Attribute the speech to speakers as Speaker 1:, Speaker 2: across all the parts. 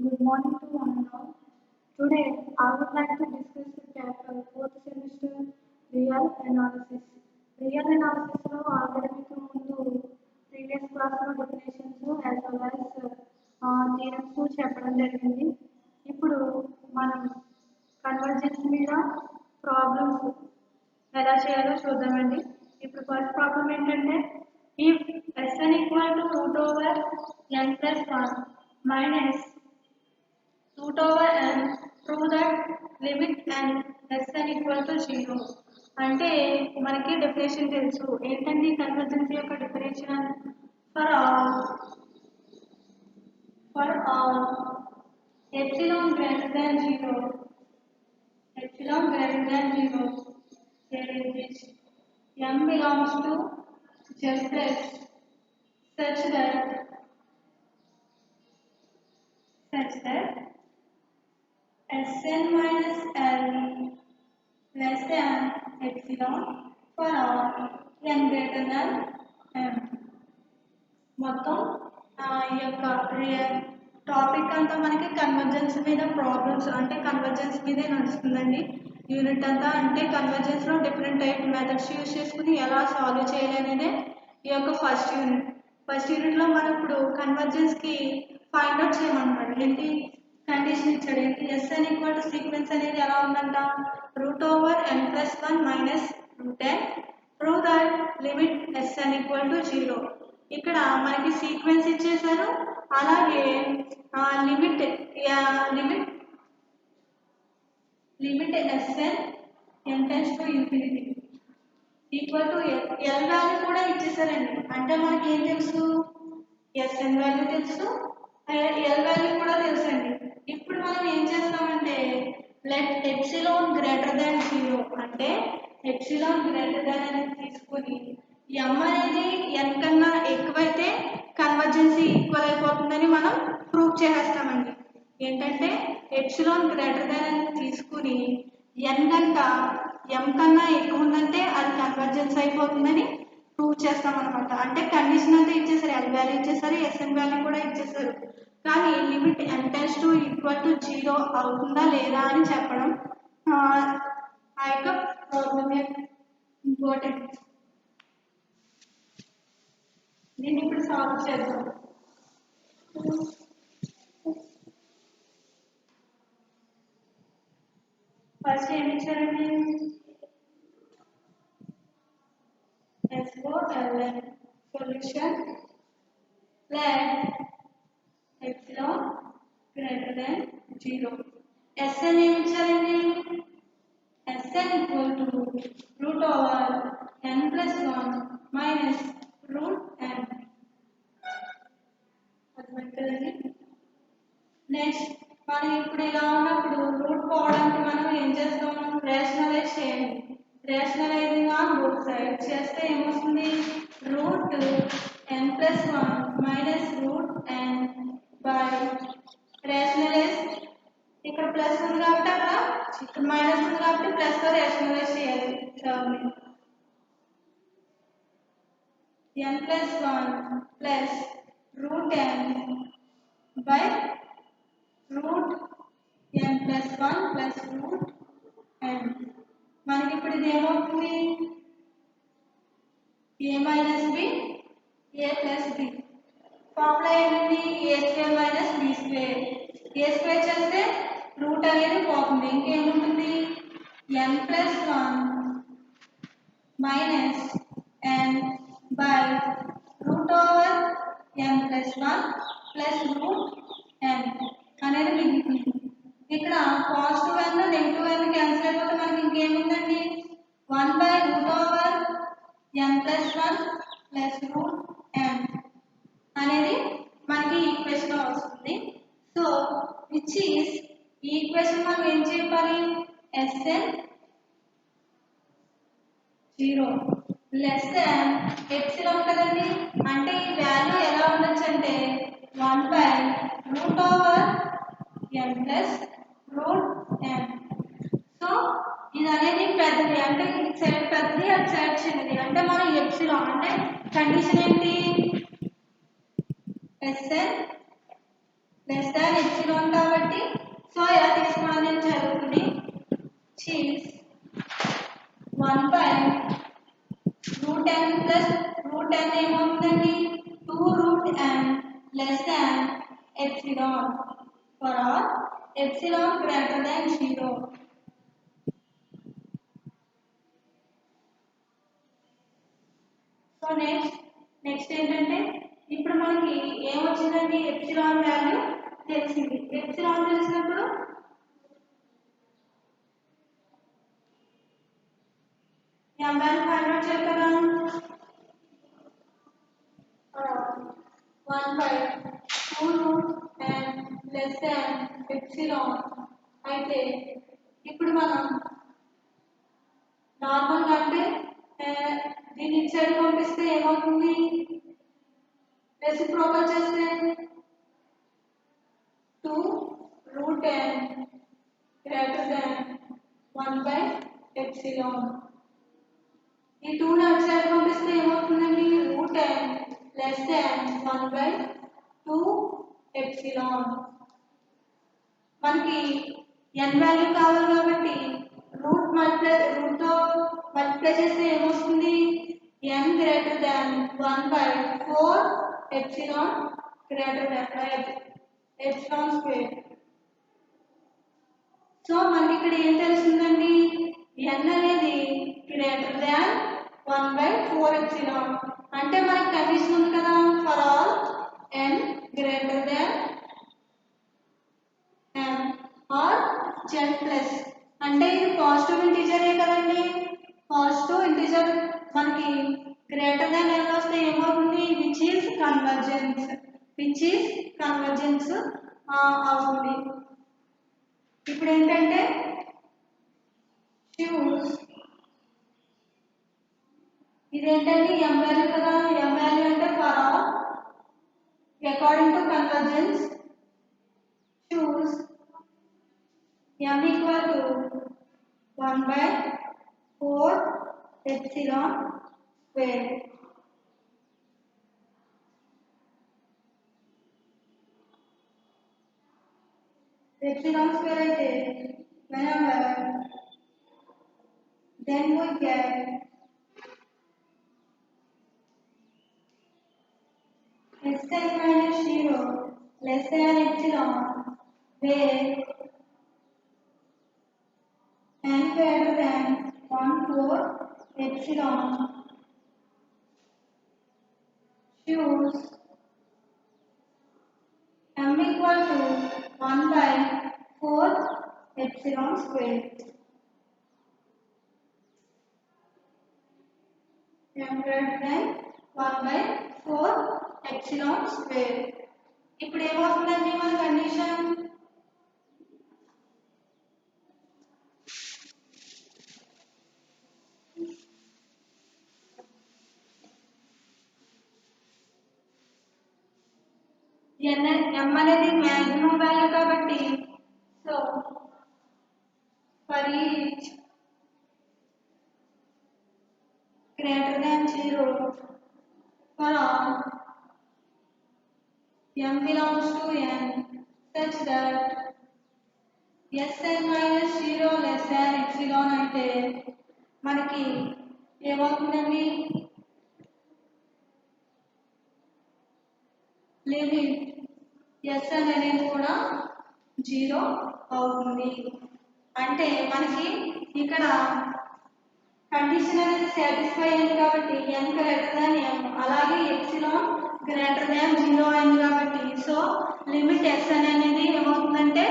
Speaker 1: Good morning to one and all. Today, I would like to discuss the chapter 4th semester Real Analysis. Real Analysis లో already మీకు ముందు previous క్లాస్లో definitions as well as theorems చెప్పడం జరిగింది. ఇప్పుడు మనం convergence మీద problems ఎలా చేయాలో చూద్దామండి. ఇప్పుడు ఫస్ట్ ప్రాబ్లం ఏంటంటే if Sn equal to root over n plus 1 minus root over n prove that limit n Sn equal to 0 అంటే మనకి డెఫినేషన్ తెలుసు ఏంటండి కన్వర్జెన్స్ యొక్క definition for all epsilon greater than 0 there is which m belongs to z plus such that Sn minus L less than epsilon for all n greater than m. మొత్తం ఈ యొక్క topic అంతా మనకి convergence మీద problems అంటే convergence మీదే నడుస్తుందండి. Unit అంతా అంటే కన్వర్జెన్స్లో డిఫరెంట్ టైప్ మెథడ్స్ యూజ్ చేసుకుని ఎలా సాల్వ్ చేయాలి అనేదే ఈ యొక్క ఫస్ట్ యూనిట్లో మనం ఇప్పుడు కన్వర్జెన్స్కి ఫైండ్ అవుట్ చేయమన్నమాట. ఏంటి కండిషన్ ఇచ్చాడు ఏంటి Sn ఈక్వల్ టు సీక్వెన్స్ అనేది ఎలా ఉందంట root over n plus 1 minus root n prove that limit Sn equal to 0. ఇక్కడ మనకి సీక్వెన్స్ ఇచ్చేసారు, అలాగే limit Sn n tends to infinity equal to L value కూడా ఇచ్చేసారండి. అంటే మనకి ఏం తెలుసు Sn వాల్యూ తెలుసు, L వాల్యూ కూడా తెలుసండి. ఇప్పుడు మనం ఏం చేస్తామంటే లెట్ ఎప్సిలాన్ గ్రేటర్ దాన్ 0 అంటే ఎప్సిలాన్ గ్రేటర్ దాన్ అనేది తీసుకొని m అనేది n కన్నా ఎక్కువైతే కన్వర్జెన్సీ ఈక్వల్ అయిపోతుందని మనం ప్రూవ్ చేసేస్తామండి. ఏంటంటే ఎప్సిలాన్ గ్రేటర్ దాన్ అనేది తీసుకుని n కనుక m కన్నా ఎక్కువ ఉందంటే అది కన్వర్జెన్స్ అయిపోతుందని ప్రూవ్ చేస్తాం అనమాట. అంటే కండిషన్ అంతా ఇచ్చేసారు, L వాల్యూ ఇచ్చేసారు, Sn వాల్యూ కూడా ఇచ్చేసారు. కానీ limit n tends to equal to 0 అవుతుందా లేదా అని చెప్పడం ఆ యొక్క ప్రాబ్లమ్ ఇంపార్టెంట్. దీన్ని ఇప్పుడు సాల్వ్ చేద్దాం. ఫస్ట్ ఏమి ఇచ్చారండి SOLN solution let epsilon greater than 0. Sn ఏమి ఇచ్చారండి Sn equal to root over n plus 1 minus root n. Next మనం ఇప్పుడు ఇలా ఉన్నప్పుడు రూట్ పోవడానికి మనం ఏం చేస్తాం రేషనలైజ్ చేయండి. రేషనలైజింగ్ ఆన్ బోత్ సైడ్ చేస్తే ఏమొస్తుంది root n plus 1 minus root n by rationalise ఇక్కడ ప్లస్ ఉంది కాబట్టి అక్కడ ఇక్కడ మైనస్ ఉంది కాబట్టి ప్లస్ తో రేషనలైజ్ చేయాలి. n plus 1 plus root n by root n plus 1 plus root n. మనకి ఇప్పుడు ఇది ఏమవుతుంది a minus b a plus b. Formula ఏంటి a square minus b square. a square చేస్తే రూట్ అనేది పోతుంది, ఇంకేముంటుంది n plus 1 minus n by root over n plus 1 plus root n అనేది మిగులుతుంది. ఇక్కడ positive n negative n cancel అయిపోతే మనకి ఇంకేముందండి 1 by root over n plus 1 plus root n అనేది మనకి ఈక్వేషన్ వస్తుంది. సో విచ్ ఈస్ ఈ ఈక్వేషన్ మనం ఏం చెప్పాలి Sn 0 లెస్ దాన్ ఎప్సిలాన్ కదండి. అంటే ఈ వాల్యూ ఎలా ఉండొచ్చు అంటే 1 by root over n plus root n. So ఇది అనేది పెద్దది, అంటే ఇటు సైడ్ పెద్దది అటు సైడ్ చిన్నది. అంటే మనం ఎప్సిలాన్ అంటే కండిషన్ ఏంటి Sn less than epsilon epsilon కాబట్టి సో ఎలా తీసుకోవడం నేను జరుగుతుంది చీజ్ 1/√n plus √n ఏమవుతుందండి 2√n less than epsilon for all epsilon greater than 0. So next ఏంటంటే ఇప్పుడు మనకి ఏమొచ్చిందండి ఎప్సిలాన్ వాల్యూ తెలిసింది. ఎప్సిలాన్ తెలిసినప్పుడు m వాల్యూ ఫైండ్ అవుట్ చేయాలి కదా 1/2√n less than epsilon అయితే ఇప్పుడు మనం నార్మల్గా అంటే దీన్ని ఇటు సైడ్ పంపిస్తే ఏమవుతుంది రెసిప్రోకల్ చేస్తే 2√n greater than 1/epsilon ఈ 2ని అటు సైడ్ పంపిస్తే ఏమవుతుందండి √n less than 1/2epsilon మనకి n వాల్యూ కావాలి కాబట్టి రూట్తో మల్టిప్లై చేస్తే ఏమొస్తుంది n greater than 1/4epsilon greater than epsilon square. So మనకి ఇక్కడ ఏం తెలుస్తుందండి n అనేది గ్రేటర్ దాన్ 1/4epsilon అంటే మనకి కండిషన్ ఉంది కదా for all n greater than m or z plus అంటే ఇది పాజిటివ్ ఇంటిజరే కదండి పాజిటివ్ ఇంటిజర్ మనకి గ్రేటర్ దాన్ n వస్తే ఏమవుతుంది విచ్ ఈస్ కన్వర్జెన్స్ అవుతుంది. ఇప్పుడు ఏంటంటే choose ఇదేంటంటే m వాల్యూ కదా m వాల్యూ అంటే for all according to convergence choose m equal to 1/4epsilon square. Epsilon square అయితే whenever then we get Sn minus 0 less than epsilon where n greater than 1/4epsilon choose m equal to 1/4epsilon square. m greater than 1/4epsilon square. ఇప్పుడు ఏమవుతుందండి మన condition m అనేది maximum value కాబట్టి so for each greater than 0 for all m belongs to n such that Sn minus 0 less than epsilon అయితే మనకి ఏమవుతుందండి limit Sn అనేది కూడా 0 అవుతుంది. అంటే మనకి ఇక్కడ కండిషన్ అనేది సాటిస్ఫై అయింది కాబట్టి n గ్రేటర్ దాన్ m అలాగే ఎప్సిలాన్ గ్రేటర్ దాన్ 0 అయింది కాబట్టి సో లిమిట్ Sn అనేది ఏమవుతుందంటే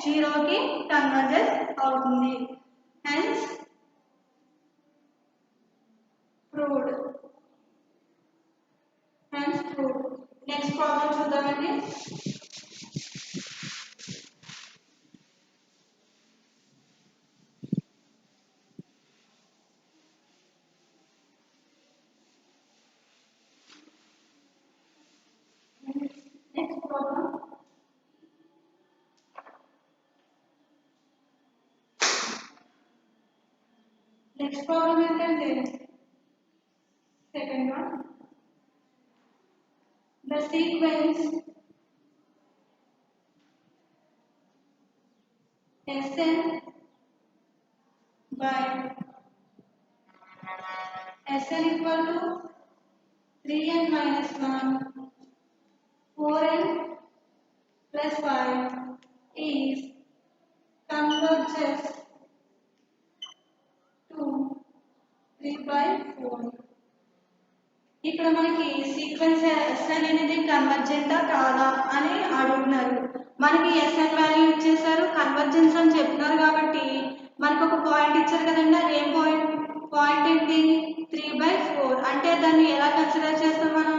Speaker 1: 0కి కన్వర్జెన్స్ అవుతుంది. Hence proved. నెక్స్ట్ ప్రాబ్లం చూద్దామండి. నెక్స్ట్ ప్రాబ్లం ఏంటంటే second one the sequence Sn by Sn equal to 3n minus 1 4n plus 5 is converges to 3/4. ఇక్కడ మనకి సీక్వెన్స్ Sn అనేది కన్వర్జెంటా కాదా అని అడుగుతున్నారు. మనకి Sn వాల్యూ ఇచ్చేసారు, కన్వర్జెన్స్ అని చెప్తున్నారు కాబట్టి మనకు ఒక పాయింట్ ఇచ్చారు కదండి. అది ఏం పాయింట్ ఏంటి 3/4. అంటే దాన్ని ఎలా కన్సిడర్ చేస్తాం మనం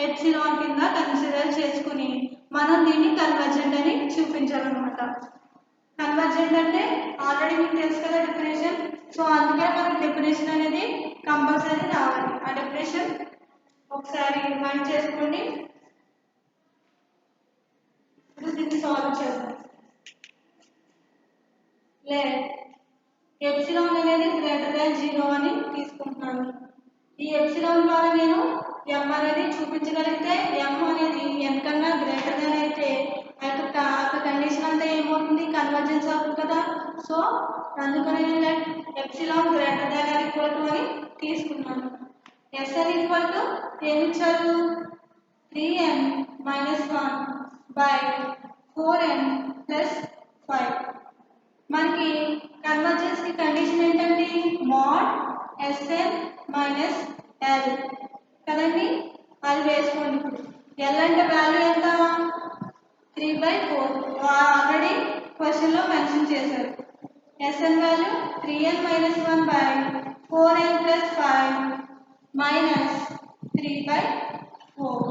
Speaker 1: ఎప్సిలాన్ కింద కన్సిడర్ చేసుకుని మనం దీన్ని కన్వర్జెంట్ అని చూపించాలన్నమాట. కన్వర్జెంట్ అంటే ఆల్రెడీ మీకు తెలుసు కదా డెఫినేషన్. సో అందుకే మనకి డెఫినేషన్ అనేది కంపల్సరీ రావాలి. ఆ డెఫినేషన్ ఒకసారి రిమైండ్ చేసుకోండి. ఇప్పుడు దీన్ని సాల్వ్ చేద్దాం. ఎప్సిలాన్ అనేది గ్రేటర్ దాన్ 0 అని తీసుకుంటున్నాను. ఈ ఎప్సిలాన్ ద్వారా నేను m అనేది చూపించగలిగితే m అనేది n కన్నా గ్రేటర్ దాన్ అయితే ఆ కండిషన్ అంతా ఏమవుతుంది కన్వర్జెన్స్ అవుతుంది కదా. సో అందుకని నేను epsilon greater than or equal to అని తీసుకున్నాను. Sn ఈక్వల్ టు ఏమి ఇచ్చారు 3n minus 1 by 4n plus 5. మనకి కన్వర్జెన్స్ కి కండిషన్ ఏంటండి మోడ్ Sn minus L కదండి. అది వేసుకోండి. ఇప్పుడు L అంటే వాల్యూ ఎంత 3/4. ఆల్రెడీ క్వశ్చన్ లో మెన్షన్ చేశారు. Sn value 3n minus 1 by 4n plus 5 minus 3/4.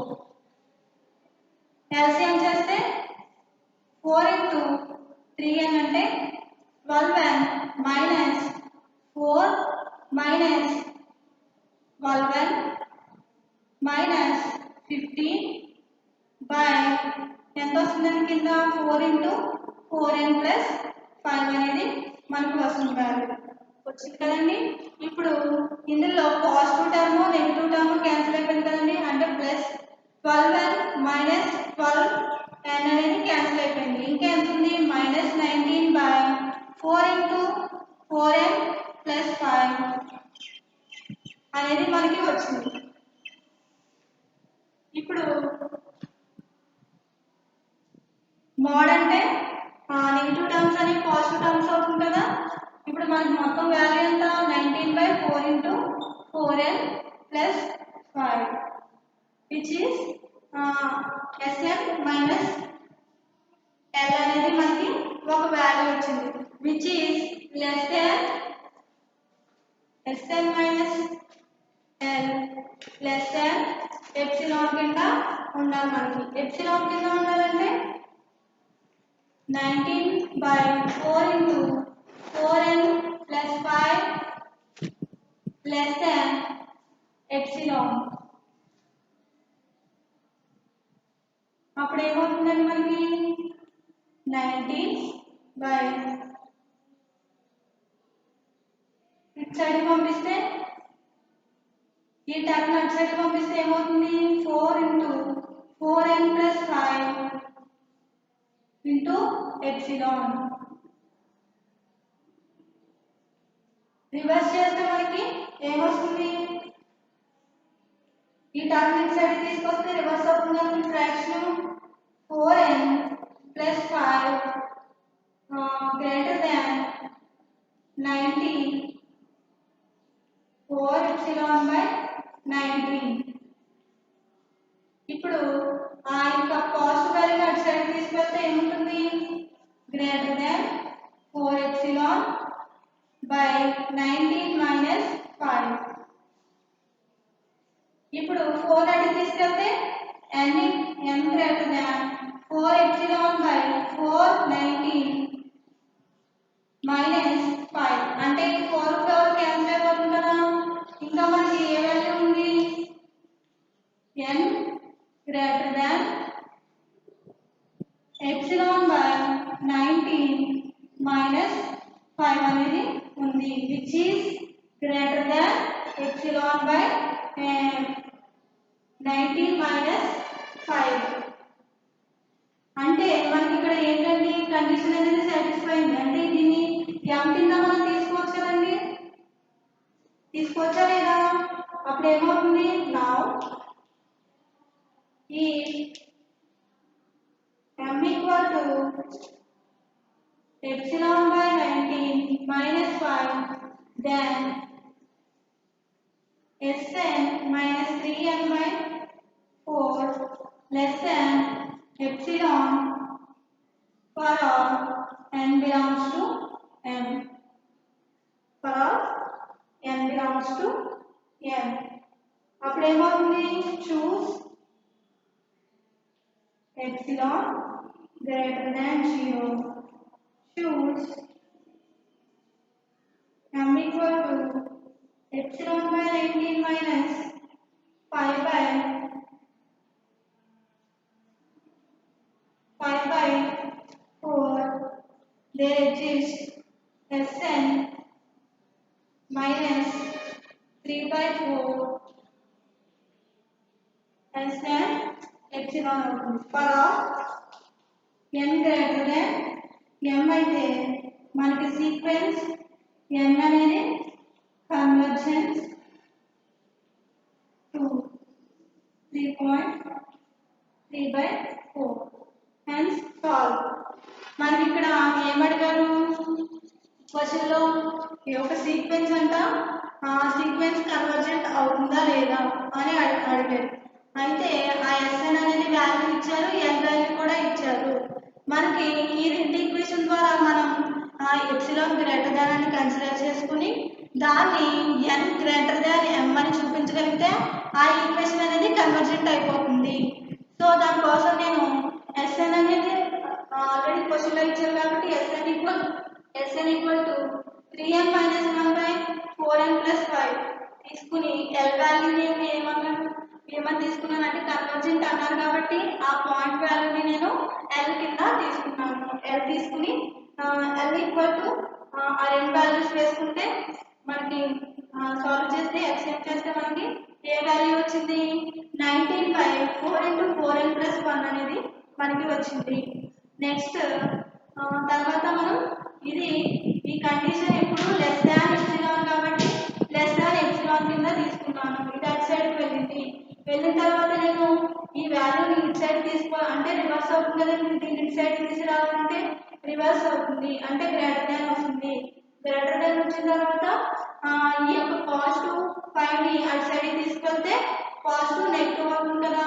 Speaker 1: LCM చేస్తే 4 into 3n అంటే 12n minus 4 minus 12n minus 15 by ఎంత వస్తుందని కింద 4 into 4n plus 5 అనేది మనకు వస్తుంది వాల్యూ వచ్చింది కదండి. ఇప్పుడు ఇందులో positive term negative term cancel అయిపోయింది కదండి. అంటే ప్లస్ 12n minus 12n అనేది క్యాన్సిల్ అయిపోయింది. ఇంకా ఎంత ఉంది minus 19 by 4 into 4n plus 5 అనేది మనకి వచ్చింది. ఇప్పుడు మోడ్ అంటే నెగిటివ్ టర్మ్స్ అని పాజిటివ్ టర్మ్స్ అవుతుంది కదా. ఇప్పుడు మనకి మొత్తం వాల్యూ ఎంత 19/4 into 4n plus 5 which is Sn minus L అనేది మనకి ఒక వాల్యూ వచ్చింది which is less than Sn minus L less than epsilon కింద ఉండాలి. మనకి ఎప్సిలాన్ కింద ఉండాలంటే 19/4 into 4n plus 5 less than epsilon. అప్పుడు ఏమవుతుందండి మనకి 19 ఇటు సైడ్ పంపిస్తే ఈ టర్మ్ అటు సైడ్ పంపిస్తే ఏమవుతుంది 4 into 4n plus 5 into epsilon. Reverse చేస్తే మనకి ఏమొస్తుంది ఈ టర్మ్ ఇటు సైడ్ తీసుకొస్తే రివర్స్ అవుతుంది. Fraction 4n plus 5 greater than 90 4 epsilon by 19. ఇప్పుడు ఇంకా పాజిటివ్ వాల్యూ అటు సైడ్ తీసుకెళ్తే ఏముంటుంది greater than 4 epsilon by 19 minus 5. ఇప్పుడు 4 అటు తీసుకెళ్తే n greater than 4 epsilon by 4 19 minus 5. అంటే 4 4 క్యాన్సిల్ అయిపోతుంది కదా. ఇంకా మనకి ఏ వాల్యూ ఉంది n greater than epsilon by 19 minus 5 అనేది ఉంది which is greater than epsilon by 19 minus 5. అంటే మనకి ఇక్కడ ఏంటంటే కండిషన్ అనేది సాటిస్ఫై అయింది అంటే దీన్ని m కింద మనం తీసుకోవచ్చు కదండి తీసుకోవచ్చా లేదా అప్పుడు ఏమవుతుంది now if m equal to epsilon by 19 minus 5 then Sn minus 3n by 4 less than epsilon for all n belongs to m. For all n belongs to m. అప్పుడు ఏమవుతుంది choose epsilon greater than 0. Choose m equal to epsilon by 19 minus 5 by 4 there exists Sn minus 3 by 4 Sn epsilon అవుతుంది for n greater than m అయితే మనకి sequence n అనేది convergence to 3.3 by 4 hence solve మనకి ఇక్కడ ఏమడిగారు question లో ఈ ఒక sequence అంట ఆ సీక్వెన్స్ కన్వర్జెంట్ అవుతుందా లేదా అని అడిగారు అయితే ఆ Sn అనేది వాల్యూ ఇచ్చారు n వాల్యూ కూడా ఇచ్చారు మనకి ఈ రెండు ఈక్వేషన్ ద్వారా మనం ఆ ఎప్సిలాన్ గ్రేటర్ దాన్ అని కన్సిడర్ చేసుకుని దాన్ని n గ్రేటర్ దాన్ m అని చూపించగలిగితే ఆ ఈక్వేషన్ అనేది కన్వర్జెంట్ అయిపోతుంది సో దానికోసం నేను Sn అనేది ఆల్రెడీ క్వశ్చన్ లో ఇచ్చారు కాబట్టి Sn equal to 3n minus 1 by 4n plus 5 తీసుకుని L వాల్యూ నేను ఏమని తీసుకున్నానంటే కన్వర్జెంట్ అన్నారు కాబట్టి ఆ పాయింట్ వాల్యూని నేను L కింద తీసుకున్నాను L తీసుకుని L ఈక్వల్ టు ఆ రెండు వాల్యూస్ వేసుకుంటే మనకి సాల్వ్ చేస్తే ఎక్స్టెండ్ చేస్తే మనకి ఏ వాల్యూ వచ్చింది 19 by 4 into 4n plus 1 అనేది మనకి వచ్చింది నెక్స్ట్ తర్వాత మనం ఇది ఈ కండిషన్ ఎప్పుడు లెస్ దాన్ ఎప్సిలాన్ కాబట్టి లెస్ దాన్ ఎప్సిలాన్ కింద తీసుకున్నాను ఇది అటు సైడ్ వెళ్ళిన తర్వాత నేను ఈ వాల్యూని ఇటు సైడ్ అంటే రివర్స్ అవుతుంది కదా దీన్ని ఇటు సైడ్ తీసుకురావాలంటే రివర్స్ అవుతుంది అంటే గ్రేటర్ దాన్ వస్తుంది గ్రేటర్ దాన్ వచ్చిన తర్వాత ఈ యొక్క పాజిటివ్ 5 ని అటు సైడ్ తీసుకెళ్తే పాజిటివ్ నెగిటివ్ అవుతుంది కదా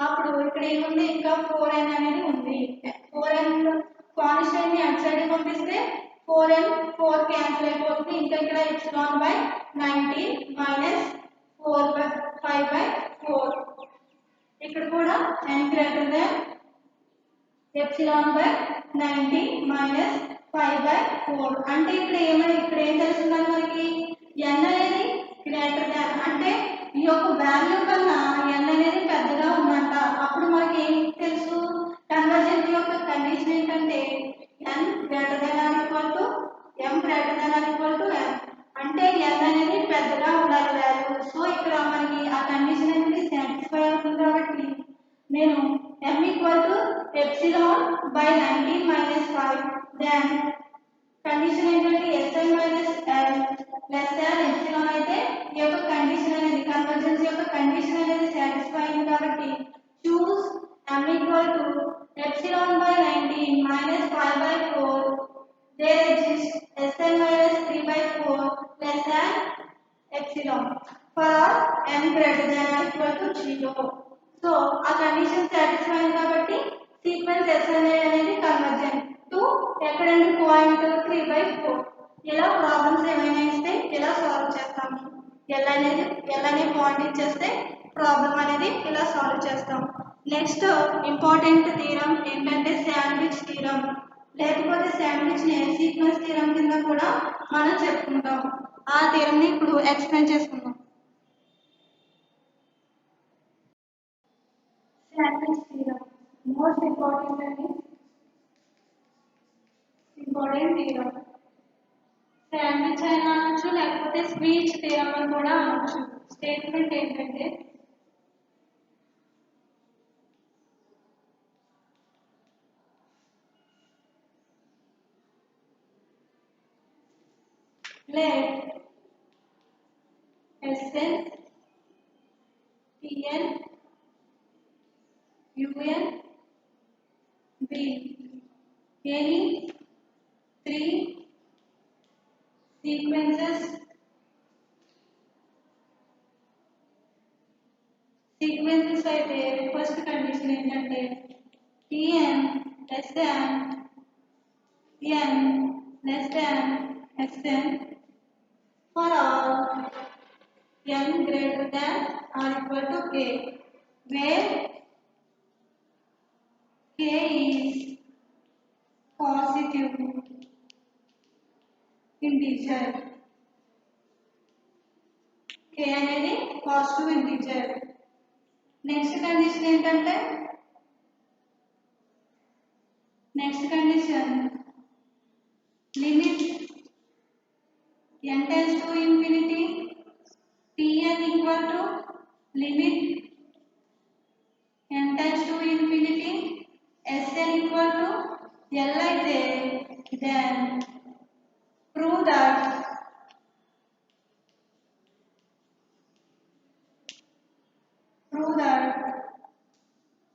Speaker 1: అప్పుడు ఇక్కడ ఏముంది ఇంకా 4n అనేది ఉంది 4n కాన్స్టెంట్ ని అటు సైడ్ పంపిస్తే 4n 4 క్యాన్సిల్ అయిపోతుంది ఇంకా ఇక్కడ epsilon by 19 minus 4 by 5 by 4 ఇక్కడ కూడా n greater than epsilon by 19 minus 5 by 4 అంటే ఇక్కడ ఏం తెలుస్తుందని మనకి n అనేది గ్రేటర్ దాన్ అంటే ఈ యొక్క వాల్యూ కన్నా n అనేది పెద్దగా ఉందంట అప్పుడు మనకి ఏం తెలుసు కన్వర్జెంట్ యొక్క కండిషన్ ఏంటంటే n greater than or equal to m greater than or equal to n అంటే n అనేది పెద్దగా ఉండాలి వాల్యూ సో ఇక్కడ మనకి ఆ కండిషన్ అనేది సాటిస్ఫై అవుతుంది కాబట్టి నేను m equal to epsilon by 19 minus 5 then condition ఏంటంటే Sn minus L less than epsilon అయితే ఈ యొక్క కండిషన్ అనేది కన్వర్జెన్స్ యొక్క కండిషన్ అనేది సాటిస్ఫై అయింది కాబట్టి choose m equal to epsilon by 19 minus 5 by 4 there exists Sn minus 3 by 4 less than epsilon for n greater than or equal to 0 so ఆ condition satisfy అయింది కాబట్టి సీక్వెన్స్ Sn అనేది convergent to ఎక్కడండి point 3 by 4 ఇలా problems ఏమైనా ఇస్తే ఇలా solve చేస్తాము L అనే పాయింట్ ఇచ్చేస్తే ప్రాబ్లం అనేది ఇలా సాల్వ్ చేస్తాం నెక్స్ట్ ఇంపార్టెంట్ థీరం ఏంటంటే శాండ్విచ్ థీరం లేకపోతే శాండ్విచ్ ని సీక్వెన్స్ థీరం కింద కూడా మనం చెప్పుకుంటాం ఆ థీరం ని ఇప్పుడు ఎక్స్ప్లెయిన్ చేసుకుందాం sandwich theorem most important theorem sandwich అయినా అనొచ్చు లేకపోతే స్పీచ్ థీరం అని కూడా అనొచ్చు స్టేట్మెంట్ ఏంటంటే let Sn, Tn, Un be any three sequences అయితే ఫస్ట్ కండిషన్ ఏంటంటే Tn less than n less than Sn for all n greater than or equal to k, where k is positive integer. k అనేది positive integer. Next condition ఏంటంటే limit n tends to infinity Tn equal to limit n tends to infinity Sn equal to L అయితే then prove that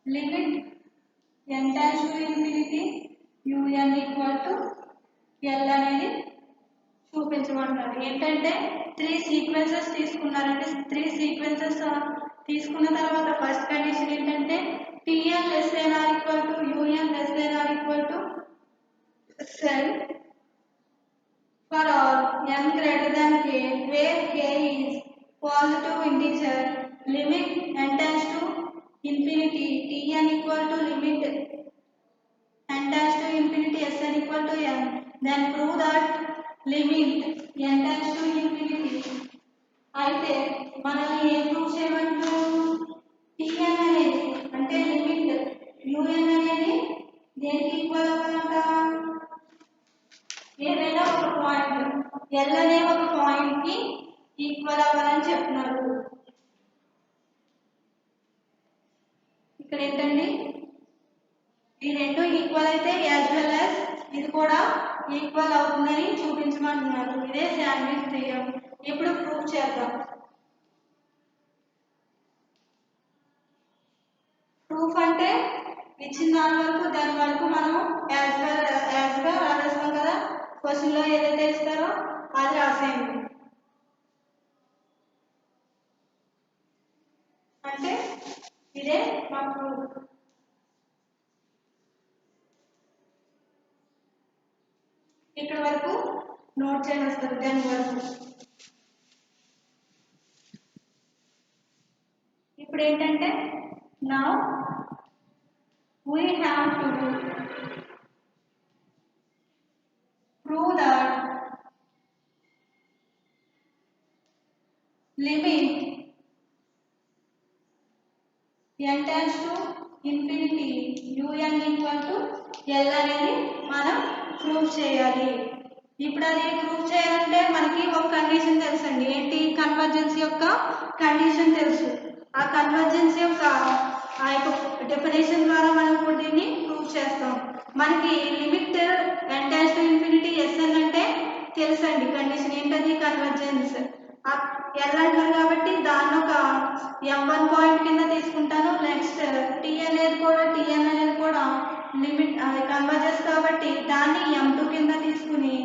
Speaker 1: limit n tends to infinity un equal to L అనేది చూపించమంటారు. ఏంటంటే 3 sequences తీసుకున్నారంటే 3 sequences తీసుకున్న తర్వాత first condition ఏంటంటే Tn less than or equal to Un less than or equal to Sn for all n greater than k, where k is positive integer, limit n tends to infinity Tn equal to limit n tends to infinity Sn equal to n, then prove that limit n tends to infinity అయితే మనం ఏం prove చేయమంటున్నాము Tn అనేది అంటే limit Un అనేది దేనికి equal అవ్వాలంట ఏదైనా ఒక point L అనే ఒక పాయింట్ కి ఈక్వల్ అవ్వాలని చెప్తున్నారు. ఇక్కడ ఏంటండి ఈ రెండు ఈక్వల్ అయితే యాజ్ వెల్ యాజ్ ఇది కూడా ఈక్వల్ అవుతుందని చూపించమంటున్నారు. ఇదే శాండ్విచ్ థియరం. ఇప్పుడు ప్రూవ్ చేద్దాం. ప్రూఫ్ అంటే ఇచ్చిన దాని వరకు మనం యాజ్గా రాసేస్తాం కదా, క్వశ్చన్లో ఏదైతే ఇస్తారో అది రాసేయండి. అంటే ఇదే మా ప్రూఫ్. ఇక్కడ వరకు నోట్ చేస్తారు దాని వరకు. ఇప్పుడు ఏంటంటే now we have to prove that limit n tends to infinity un equal to L అనేది మనం ప్రూవ్ చేయాలి. ఇప్పుడు అది ప్రూవ్ చేయాలంటే మనకి ఒక కండిషన్ తెలుసండి. ఏంటి కన్వర్జెన్స్ యొక్క కండిషన్ తెలుసు. ఆ కన్వర్జెన్స్ యొక్క డెఫినేషన్ ద్వారా మనం కూడా దీన్ని ప్రూవ్ చేస్తాం. మనకి limit n tends to infinity Sn అంటే తెలుసండి. కండిషన్ ఏంటది కన్వర్జెన్స్. L అంటారు కాబట్టి దాన్ని ఒక m1 పాయింట్ కింద తీసుకుంటాను. నెక్స్ట్ Tn అనేది కూడా లిమిట్ కన్వర్జెన్స్ కాబట్టి దాన్ని m2 కింద తీసుకుని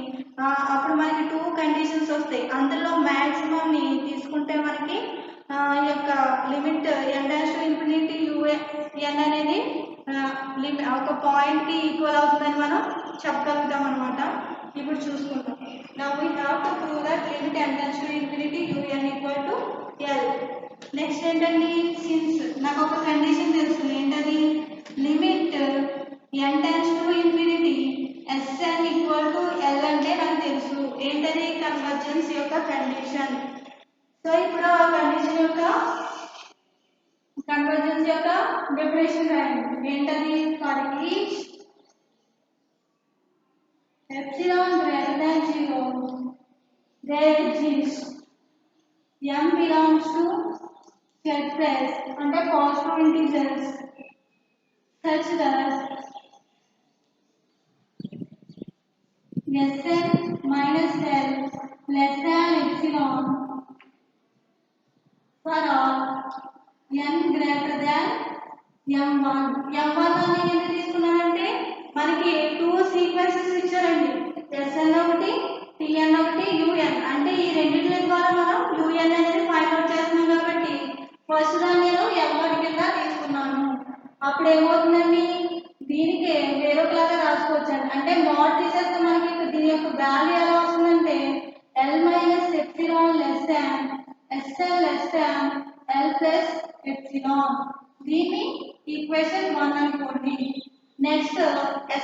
Speaker 1: అప్పుడు మనకి 2 కండిషన్స్ వస్తాయి. అందులో మాక్సిమం ని తీసుకుంటే మనకి ఈ యొక్క limit n tends to infinity un అనేది ఒక పాయింట్ కి ఈక్వల్ అవుతుందని మనం చెప్పగలుగుతాం అనమాట. ఇప్పుడు చూసుకుంటాం. Now we have to prove that limit n tends to infinity un equal to L. Next ఏంటండి సిన్స్ నాకు ఒక కండిషన్ తెలుసు. ఏంటది limit n tends to infinity Sn equal to L అంటే నాకు తెలుసు. ఏంటది కన్వర్జెన్స్ యొక్క కండిషన్. సో ఇప్పుడు ఆ కండిషన్ యొక్క కన్వర్జెన్స్ యొక్క డెఫినేషన్ రాయండి. ఏంటది for each epsilon greater than 0 there exists m belongs to set place అంటే positive integers such that Sn minus L less than epsilon for all n greater than m1. m1 అని ఎందుకు తీసుకున్నానంటే మనకి two sequences ఇచ్చారండి. sn ఒకటి tn ఒకటి un. అంటే ఈ రెండింటి ద్వారా మనం un అనేది ఫైండ్ అవుట్ చేస్తున్నాం కాబట్టి ఫస్ట్ దాన్ని నేను m1 కింద తీసుకున్నాను. అప్పుడు ఏమవుతుందండి, దీనికి వేరొకలాగా రాసుకోవచ్చండి. అంటే మోడ్ తీసేస్తే మనకి దీని యొక్క వాల్యూ ఎలా వస్తుందంటే l minus epsilon less than sn less than l plus epsilon. దీన్ని ఈక్వేషన్ 1 అనుకోండి. నెక్స్ట్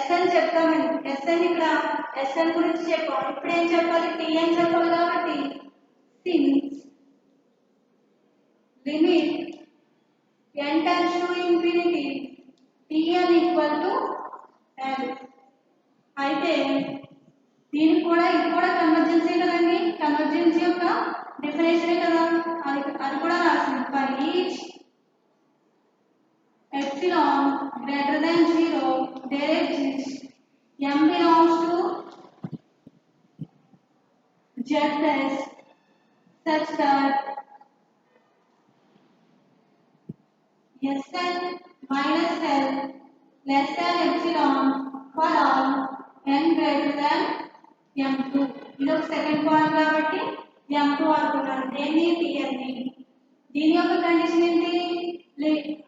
Speaker 1: sn చెప్తామండి. sn ఇక్కడ sn గురించి చెప్పాం. ఇప్పుడు ఏం చెప్పాలి, tn చెప్పాలి కాబట్టి since limit n tends to infinity tn equal to l. అయితే దీనికి కూడా ఇది కూడా కన్వర్జెన్సీ కదండి, కన్వర్జెన్సీ యొక్క డెఫినేషన్ కదా, అది కూడా రాసింది. For each epsilon greater than 0 there exists m belongs to Zs such that Sn minus l less than epsilon for all n greater than m2. ఇది ఒక సెకండ్ పాయింట్ కాబట్టి m2 అనుకున్నాను. దేన్ని tn ని. దీని యొక్క కండిషన్ ఏంటి,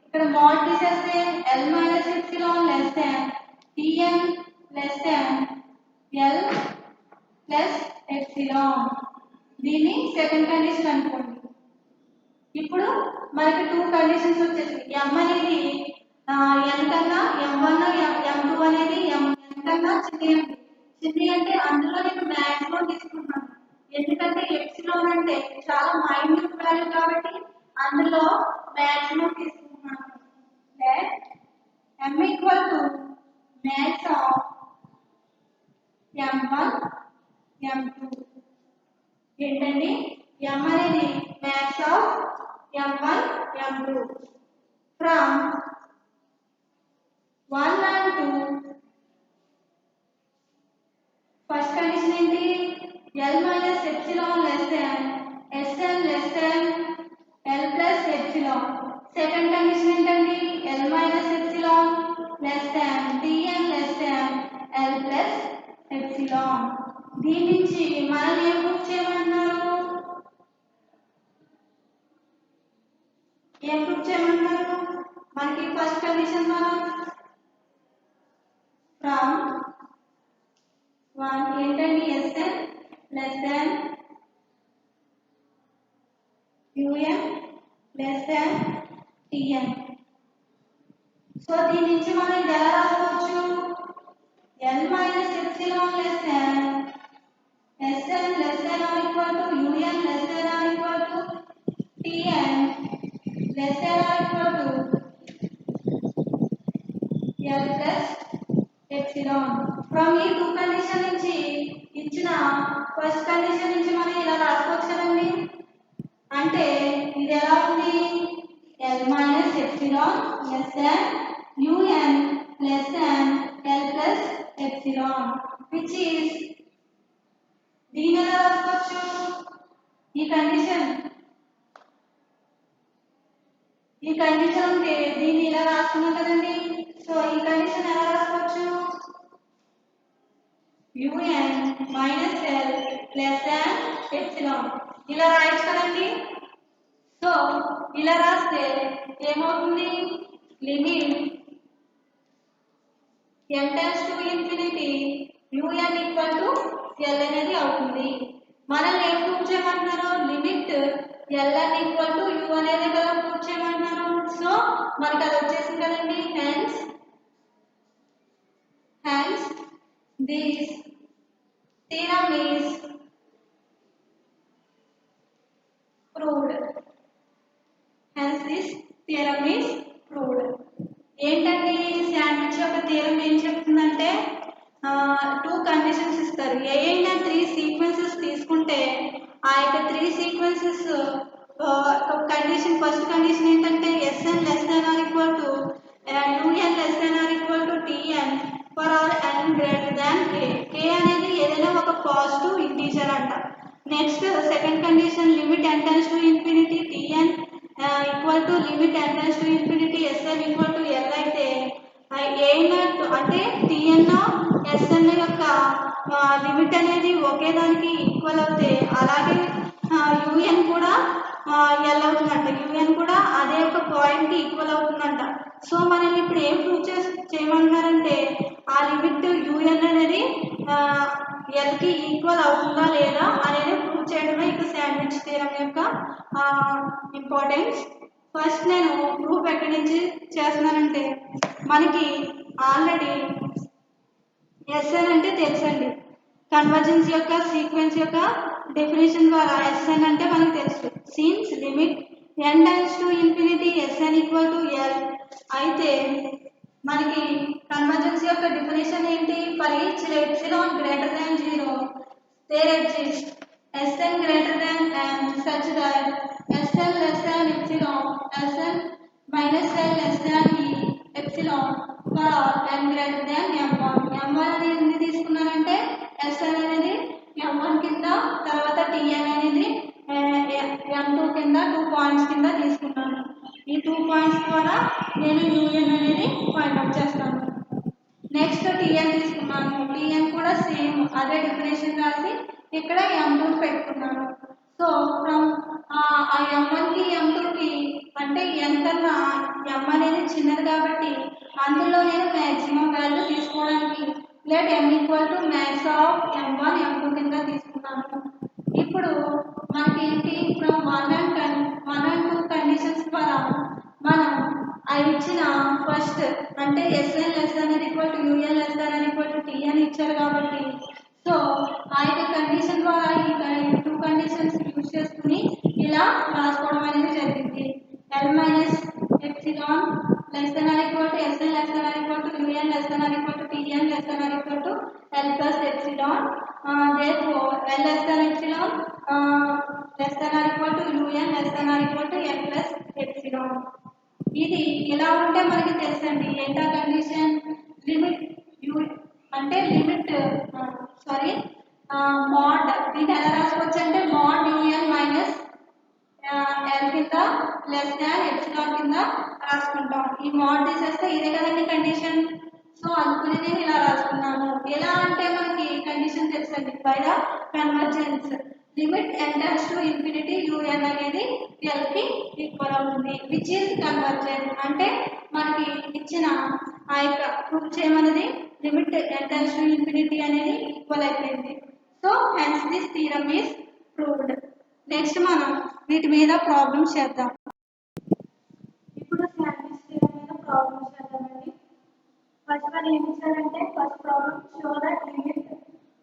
Speaker 1: ఇక్కడ మోడ్ తీసేస్తే l minus epsilon less than tn less than l plus epsilon. దీన్ని సెకండ్ కండిషన్ అనుకోండి. ఇప్పుడు మనకి టూ కండిషన్స్ వచ్చేసి m అనేది n కన్నా m1 m2 అనేది n కన్నా చిన్నది అంటే అందులో నేను మాక్సిమం తీసుకుంటున్నాను. ఎందుకంటే ఎప్సిలాన్ అంటే చాలా మైన్యూట్ వాల్యూ కాబట్టి అందులో మాక్సిమం తీసుకుంటున్నాను. m equal to max of m1 m2. ఏంటండి, m అనేది max of m1 m2 from 1 and 2. First condition ఏంటి, l minus epsilon less than sn less than l plus epsilon. Second condition ఏంటండి, l minus epsilon less than tn less than l plus epsilon. దీని నుంచి మనం ఏం prove చేయమంటున్నారు, మనకి first condition మనం from 1 ఏంటండి sn less than un less than tn. So దీని నుంచి మనం ఇది ఎలా రాసుకోవచ్చు, l minus epsilon less than sn less than or equal to un less than or equal to tn less than or equal to l plus epsilon. From ఈ two condition నుంచి ఇచ్చిన first condition నుంచి మనం ఇలా రాసుకోవచ్చు కదండి. అంటే ఇది ఎలా ఉంది, l minus epsilon less than un less than l plus epsilon which is, దీని ఎలా రాసుకోవచ్చు, ఈ కండిషన్ ఉంటే దీన్ని ఇలా రాసుకున్నాం కదండి. సో ఈ కండిషన్ ఎలా రాసుకోవచ్చు, un minus l less than epsilon ఇలా రాయొచ్చు కదండి. సో ఇలా రాస్తే ఏమవుతుంది, limit n tends to infinity un equal to l అనేది అవుతుంది. మనం ఏం ప్రూవ్ చేయమంటున్నారు, limit ln equal to u అనేది కదా ప్రూవ్ చేయమంటున్నారు. సో మనకి అది వచ్చేసింది కదండి. Hence this theorem is proved. ఏంటండి శాండ్విచ్ యొక్క థీరం ఏం చెప్తుందంటే, టూ కండిషన్స్ ఇస్తారు. ఏదైనా 3 సీక్వెన్సెస్ తీసుకుంటే ఆ యొక్క 3 సీక్వెన్సెస్ కండిషన్, ఫస్ట్ కండిషన్ ఏంటంటే sn less than or equal to un less than or equal to tn for all n greater than k. k అనేది ఏదైనా ఒక పాజిటివ్ ఇంటీజర్ అంట. Next, second condition, limit n tends to infinity tn equal to limit n tends to infinity sn equal to l అయితే a0 అంటే tn sn యొక్క limit అనేది ఒకే దానికి equal అవుతే అలాగే un కూడా l అవుతుందంట. un కూడా అదే ఒక పాయింట్ కి ఈక్వల్ అవుతుందంట. సో మనం ఇప్పుడు ఏం ప్రూవ్ చేయమంటున్నారంటే ఆ లిమిట్ un అనేది l కి ఈక్వల్ అవుతుందా లేదా అనేది ప్రూవ్ చేయడమే ఇక శాండ్విచ్ థియరం యొక్క ఇంపార్టెన్స్. ఫస్ట్ నేను ప్రూఫ్ ఎక్కడి నుంచి చేస్తున్నానంటే మనకి ఆల్రెడీ ఎస్ఎన్ అంటే తెలుసండి. కన్వర్జెన్స్ యొక్క సీక్వెన్స్ యొక్క డెఫినేషన్ ద్వారా ఎస్ఎన్ అంటే మనకు తెలుసు. Since limit n tends to infinity S N equal to L అయితే మనకి కన్వర్జెన్స్ యొక్క డెఫినేషన్ ఏంటి? For each epsilon greater than 0 there exists Sn greater than n such that Sn less than epsilon Sn minus n less than e epsilon for all n greater than m1. m1 అనేది ఎందుకు తీసుకున్నానంటే Sn అనేది m1 కింద తర్వాత tn అనేది m2 కింద 2 points కింద తీసుకున్నాను. ఈ 2 పాయింట్స్ ద్వారా నేను un అనేది ఫైండ్ అవుట్ చేస్తాను. నెక్స్ట్ tn తీసుకున్నాను. tn కూడా సేమ్ అదే డెఫినేషన్ రాసి ఇక్కడ m2 పెట్టుకున్నాను. సో ఫ్రమ్ ఆ m1 కి m2 కి అంటే n కన్నా m అనేది చిన్నది కాబట్టి అందులో నేను మాక్సిమం వాల్యూ తీసుకోవడానికి let m equal to max of m1 m2 కింద తీసుకున్నాను. ఇప్పుడు మనకి ఏంటి? ఫ్రమ్ 1 and 2 కండిషన్స్ ద్వారా మనం ఇచ్చిన ఫస్ట్ అంటే Sn less than equal to un less than equal to tn ఇచ్చారు కాబట్టి సో ఆ యొక్క కండిషన్ ద్వారా ఈ 2 కండిషన్స్ యూజ్ చేసుకుని ఇలా రాసుకోవడం అనేది జరిగింది. l minus epsilon less than equal to Sn less than equal to un less than equal to tn less than equal to l plus epsilon therefore l less than epsilon less than equal to un less than equal to l plus epsilon. ఇది ఇలా ఉంటే మనకి తెలుసండి ఏంటా condition? Limit అంటే limit mode దీన్ని ఎలా రాసుకోవచ్చు అంటే మోడ్ un మైనస్ l కింద లెస్ దాన్ ఎప్సిలాన్ కింద రాసుకుంటాం. ఈ మోడ్ తీసేస్తే ఇదే కదండి కండిషన్. సో అందుకని నేను ఇలా రాసుకున్నాను. ఎలా అంటే మనకి కండిషన్ తెలుసండి by the convergence limit n tends to infinity un అనేది l కి ఈక్వల్ అవుతుంది విచ్ ఈస్ కన్వర్జెంట్ అంటే మనకి ఇచ్చిన ఆ యొక్క ప్రూఫ్ చేయమన్నది limit n tends to infinity అనేది ఈక్వల్ అయిపోయింది. So hence this theorem is proved. Next మనం వీటి మీద ప్రాబ్లమ్స్ చేద్దాం. ఇప్పుడు శాండ్విచ్ థీరం మీద ప్రాబ్లమ్స్ చేద్దామండి. ఫస్ట్ వన్ ఏమి ఇచ్చారంటే first problem show that limit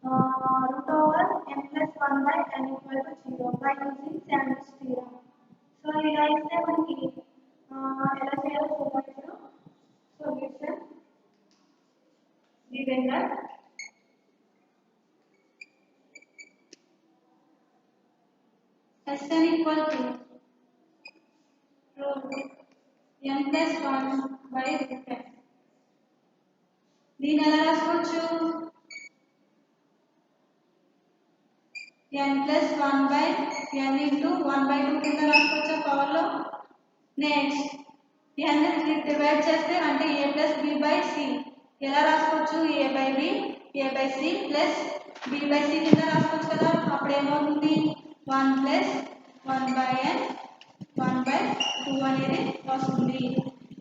Speaker 1: root over n plus 1 by n equal to 0 by using Sandwich theorem. So ఇలా ఇస్తే మనకి ఎలా చేయాలో చూడవచ్చు. Solution given that Sn equal to root n plus 1 by root n. దీన్ని ఎలా రాసుకోవచ్చు? n plus 1 by n into 1 by 2 కింద రాసుకోవచ్చు పవర్ లో. నెక్స్ట్ n డివైడ్ చేస్తే అంటే a plus b by c ఎలా రాసుకోవచ్చు? a by b a by c plus b by c కింద రాసుకోవచ్చు కదా. అప్పుడు ఏమవుతుంది? 1 plus 1 by n 1 by 2 అనేది వస్తుంది.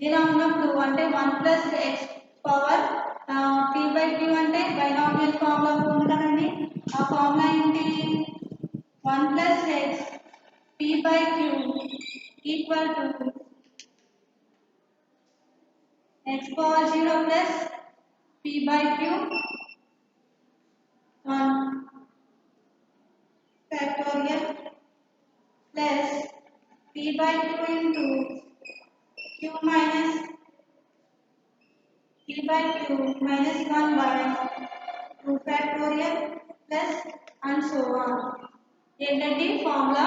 Speaker 1: ఇలా ఉన్నప్పుడు అంటే 1 plus x power p by q అంటే బైనామియల్ ఫార్ములా ఉంది కదండి. ఆ ఫార్ములా ఏంటి? 1 plus x p by q equal to x power 0 plus p by q 1 factorial plus p by q into q minus p by q minus 1 by 2 factorial plus and so on. ఏంటంటే formula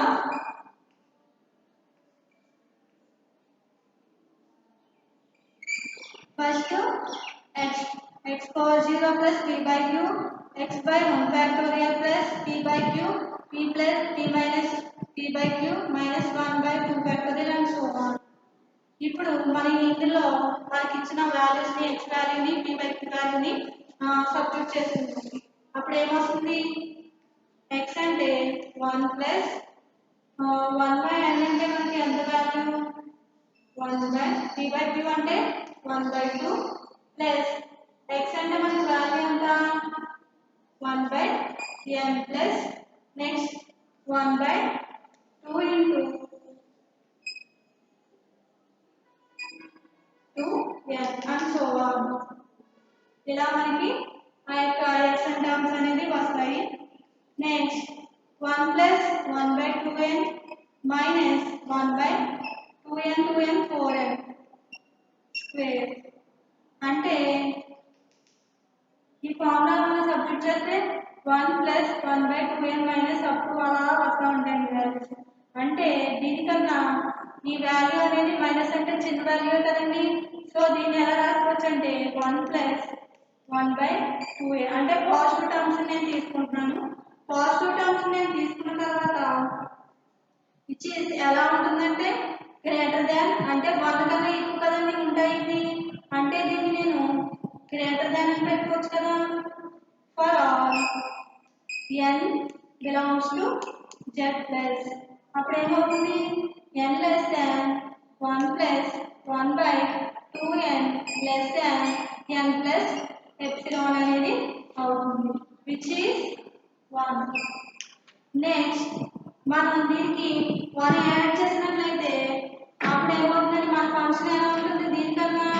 Speaker 1: first x x power 0 plus p by q, x by 1 factorial plus p by q, p plus p minus p by q minus 1 by 2 factorial and so on. ఇప్పుడు మన ఇందులో మనకి ఇచ్చిన values ని x వాల్యూని p by q వాల్యూని substitute చేస్తున్నాం. అప్పుడు ఏమొస్తుంది? x అంటే 1 plus 1 by n అంటే మనకి ఎంత value 1 by p by q అంటే 1 by 2 plus x అంటే మనకి వాల్యూ ఎంత 1 by n plus next 1 by 2 into 2n and so on. ఇలా మనకి ఆ యొక్క x అండ్ టర్మ్స్ అనేది వస్తాయి. Next 1 plus 1 by 2n minus 1 by 2n 2n 4n square అంటే ఈ ఫార్ములా మనం సబ్స్టిట్యూట్ చేస్తే 1 plus 1 by 2n minus up to అలా వస్తూ ఉంటాయి వాల్యూస్. అంటే దీనికన్నా ఈ వాల్యూ అనేది మైనస్ అంటే చిన్న వాల్యూ కదండి. సో దీన్ని ఎలా రాసుకోవచ్చు అంటే 1 plus 1 by 2a అంటే పాజిటివ్ టర్మ్స్ నేను తీసుకుంటున్నాను. పాజిటివ్ టర్మ్స్ నేను తీసుకున్న తర్వాత ఇచ్చి ఎలా ఉంటుందంటే గ్రేటర్ దాన్ అంటే 1 కన్నా ఎక్కువ కదండి ఉంటాయి. అంటే దీన్ని నేను గ్రేటర్ దాన్ అని పెట్టుకోవచ్చు కదా. For all n belongs to z plus అప్పుడు ఏమవుతుంది n less than 1 plus 1 by 2n less than n plus epsilon అనేది అవుతుంది which is 1. నెక్స్ట్ మనం దీనికి 1 యాడ్ చేసినట్లయితే అప్పుడు ఏమవుతుందంటే మన ఫంక్షన్ ఎలా ఉంటుంది దీనికన్నా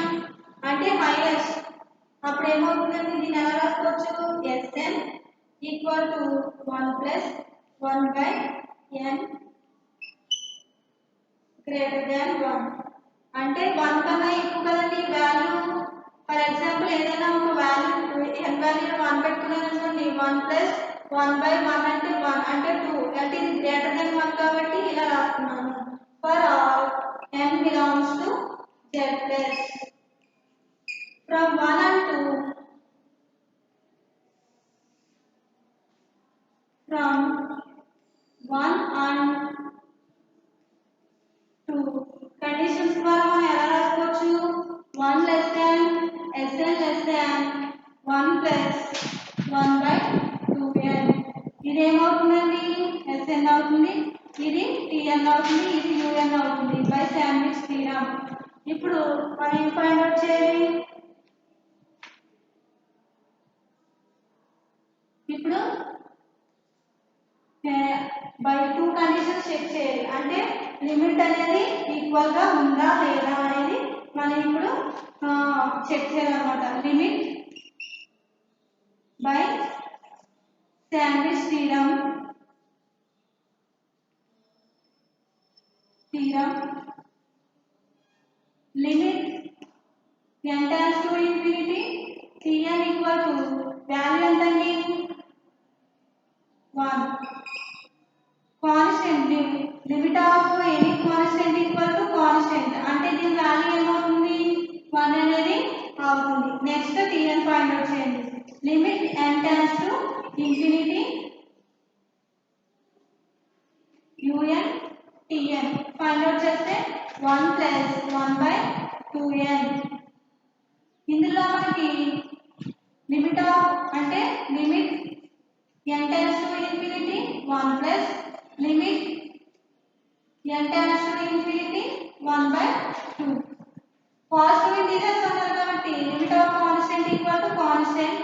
Speaker 1: అంటే హైయెస్ట్. అప్పుడు ఏమవుతుందంటే దీన్ని ఎలా రాసుకోవచ్చు Sn equal to 1 plus 1 by n greater దాన్ 1 అంటే 1 కన్నా ఎక్కువ కదండి వాల్యూ. ఫర్ ఎగ్జాంపుల్ ఏదైనా ఒక వాల్యూ n వాల్యూ 1 పెట్టుకున్నాను అనుకోండి 1 ప్లస్ 1 బై 1 అంటే 1 అంటే 2 అంటే ఇది గ్రేటర్ దాన్ 1 కాబట్టి ఇలా రాస్తున్నాను. For all n belongs to z plus from 1 and 2 from 1 and 2 conditions ద్వారా మనం ఎలా రాసుకోవచ్చు 1 less than Sn less than 1 plus 1 by 2n ఇది ఏమవుతుందండి Sn అవుతుంది, ఇది Tn అవుతుంది, ఇది Un అవుతుంది బై శాండ్విచ్ థీరం. ఇప్పుడు మనం ఏం ఫైండ్ అవుట్ చేయాలి? ఇప్పుడు బై 2 కండిషన్స్ చెక్ చేయాలి. అంటే లిమిట్ అనేది ఈక్వల్ గా ఉందా లేదా అనేది మనం ఇప్పుడు చెక్ చేయాలన్నమాట. Limit by sandwich theorem limit n tends to infinity Tn equal to value ఎంతండి 1 constant limit of any constant equal to constant అంటే దీని వాల్యూ ఏమవుతుంది 1 అనేది అవుతుంది. నెక్స్ట్ Tn ఫైండ్ అవుట్ చేయండి. Limit n tends to infinity Un Tn find out చేస్తే 1 plus 1 by 2n ఇందులో మనకి లిమిట్ ఆఫ్ అంటే limit n tends to infinity 1 plus limit n tends to infinity 1 by 2 positive integers ఉన్నారు కాబట్టి limit of constant equal to constant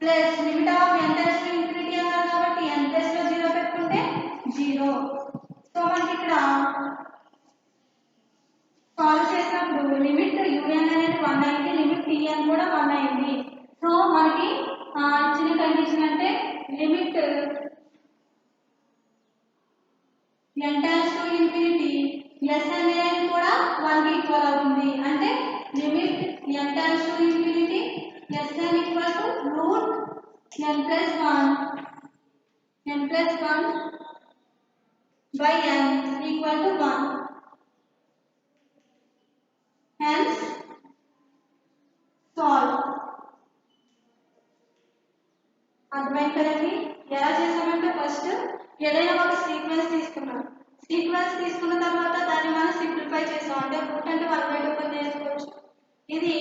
Speaker 1: plus limit of n tends to infinity అన్నారు కాబట్టి n plus లో 0 పెట్టుకుంటే 0. So మనకి ఇక్కడ solve చేసినప్పుడు limit un అనేది 1 అయింది, లిమిట్ tn కూడా 1 అయింది. సో మనకి ఇచ్చిన కండిషన్ అంటే limit n tends to infinity s అనేది కూడా 1 కి ఈక్వల్ అవుతుంది. అంటే limit n tends to infinity sn equal to root n plus 1 by n equal to 1. Hence solve. అర్థమైంది కదండి. ఎలా చేసామంటే ఫస్ట్ ఏదైనా ఒక సీక్వెన్స్ తీసుకున్నాం. సీక్వెన్స్ తీసుకున్న తర్వాత దాన్ని మనం సింప్లిఫై చేసాం. అంటే రూట్ అంటే 1/2 కింద వేసుకోవచ్చు. ఇది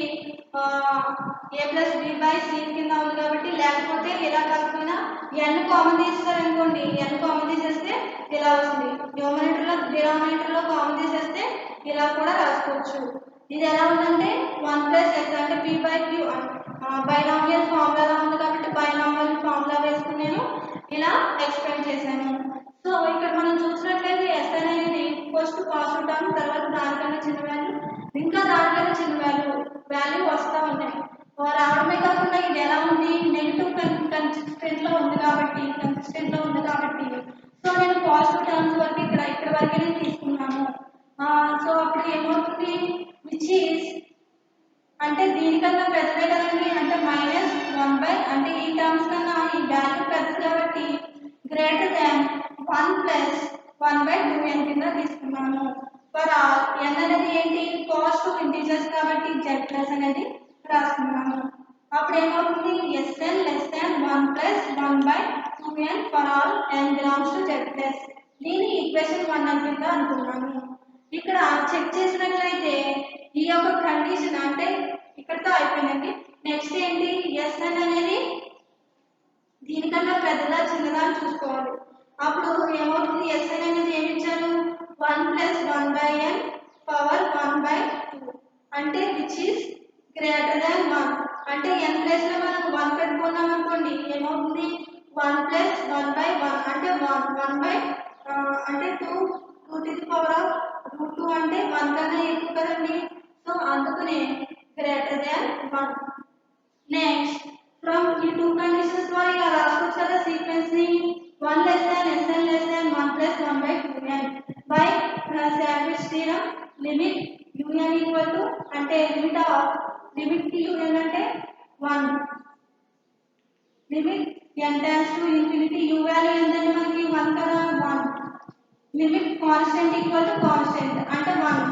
Speaker 1: a+b/c కింద ఉంది కాబట్టి, లేకపోతే ఇలా కాకపోయినా n కామన్ తీసేసారనుకోండి, n కామన్ తీసేస్తే ఇలా వస్తుంది. డినామినేటర్లో కామన్ తీసేస్తే ఇలా కూడా రాసుకోవచ్చు. ఇది ఎలా ఉందంటే 1+x అంటే p/q బైనామియల్ ఫార్ములా ఉంది కాబట్టి బైనామియల్ ఫార్ములా వేసుకుని నేను ఇలా ఎక్స్ప్లెయిన్ చేశాను. సో ఇక్కడ మనం చూసినట్లయితే s అనేది ఫస్ట్ పాజిటివ్ టర్మ్, తర్వాత దానికన్నా చిన్న వాల్యూ, ఇంకా దానికన్నా చిన్న వాల్యూ వస్తూ ఉన్నాయి. రావడమే కాకుండా ఇది ఎలా ఉంది, నెగిటివ్ కన్సిస్టెంట్ లో ఉంది కాబట్టి సో నేను పాజిటివ్ టర్మ్స్ వరకు ఇక్కడ వరకే నేను తీసుకున్నాను. సో అప్పుడు ఏమవుతుంది, విచ్ ఈస్ అంటే దీనికన్నా పెద్దదే కదండి, అంటే -1 అంటే ఈ టర్మ్స్ కన్నా ఈ వాల్యూ పెద్దది కాబట్టి గ్రేటర్ దాన్ 1+1/2n కింద తీసుకున్నాను. ఫర్ ఆల్ n అనేది ఏంటి, పాజిటివ్ ఇంటిజర్స్ కాబట్టి z+ అనేది రాసుకున్నాను. అప్పుడు ఏమవుతుంది, Sn less than 1+1/2n for all n belongs to z+. దీన్ని ఈక్వేషన్ 1 అని కింద అనుకున్నాను. ఇక్కడ చెక్ చేసినట్లయితే ఈ యొక్క కండిషన్ అంటే ఇక్కడతో అయిపోయిందండి. నెక్స్ట్ ఏంటి, Sn అనేది దీనికన్నా పెద్దదా చిన్నదా అని చూసుకోవాలి. అప్పుడు ఏమవుతుంది, Sn అనేది ఏమి ఇచ్చారు, 1+1/n పవర్ 1/2 అంటే విచ్ ఈస్ గ్రేటర్ దాన్ 1. అంటే n ప్లేస్ లో మనం 1 పెట్టుకున్నాం అనుకోండి, ఏమవుతుంది 1+1/1 అంటే 1 అంటే 2 to the power of √2 అంటే 1 కన్నా ఎక్కువ కదండి. సో అందుకనే గ్రేటర్ దాన్ 1. నెక్స్ట్ ఫ్రమ్ ఈ టూ కండిషన్స్ ద్వారా ఇలా రాసుకోవచ్చు కదా సీక్వెన్స్ ని, 1 less than Sn less than 1+1/2n by sandwich theorem limit un equal to అంటే లిమిట్ కి un అంటే 1, limit n tends to infinity u value ఎంతంటే మనకి 1 కదా 1, limit constant equal to constant అంటే 1.